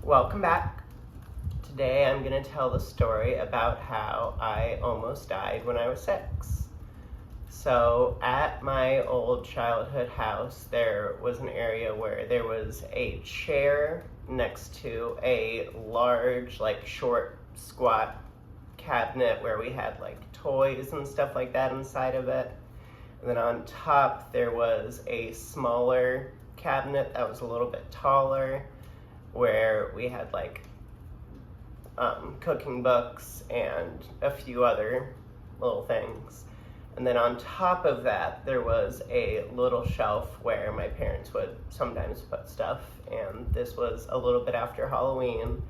Welcome back. Today I'm going to tell the story about how I almost died when I was 6. So at my old childhood house, there was an area where there was a chair next to a large, short, squat cabinet where we had toys and stuff like that inside of it. And then on top there was a smaller cabinet that was a little bit taller where we had cooking books and a few other little things. And then on top of that, there was a little shelf where my parents would sometimes put stuff. And this was a little bit after Halloween,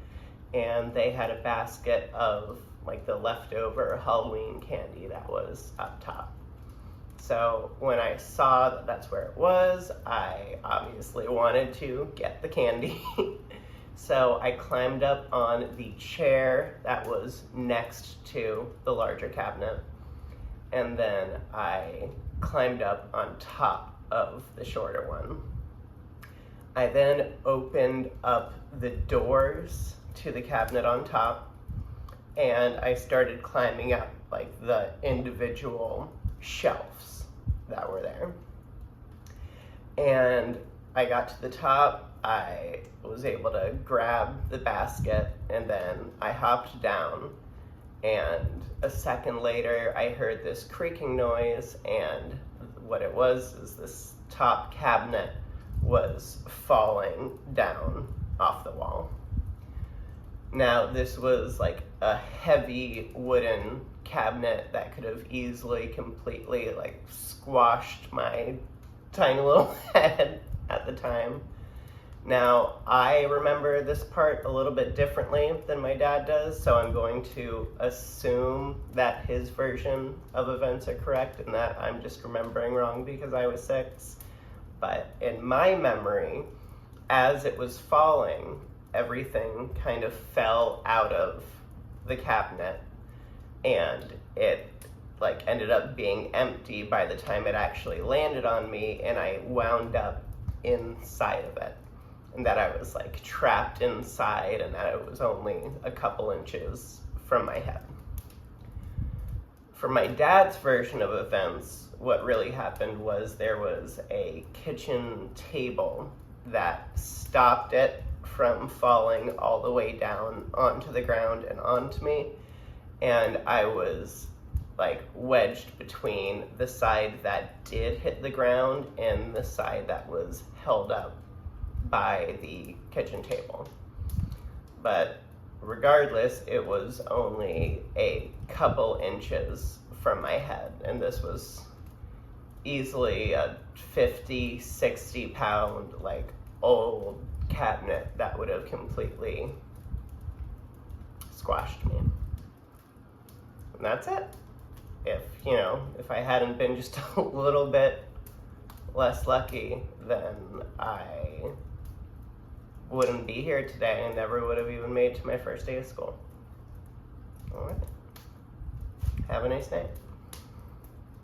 and they had a basket of the leftover Halloween candy that was up top. So when I saw that that's where it was, I obviously wanted to get the candy. So I climbed up on the chair that was next to the larger cabinet, and then I climbed up on top of the shorter one. I then opened up the doors to the cabinet on top, and I started climbing up the individual shelves that were there. And I got to the top, I was able to grab the basket, and then I hopped down, and a second later I heard this creaking noise, and what it was is this top cabinet was falling down off the wall. Now this was a heavy wooden cabinet that could have easily completely squashed my tiny little head at the time. Now, I remember this part a little bit differently than my dad does, so I'm going to assume that his version of events are correct and that I'm just remembering wrong because I was 6. But in my memory, as it was falling, everything kind of fell out of the cabinet, and it ended up being empty by the time it actually landed on me, and I wound up inside of it. And that I was trapped inside, and that it was only a couple inches from my head. For my dad's version of events, what really happened was there was a kitchen table that stopped it from falling all the way down onto the ground and onto me, and I was wedged between the side that did hit the ground and the side that was held up by the kitchen table. But regardless, it was only a couple inches from my head, and this was easily a 50, 60 pound old cabinet that would have completely squashed me. And that's it. If I hadn't been just a little bit less lucky, then I wouldn't be here today and never would have even made it to my first day of school. All right. Have a nice day.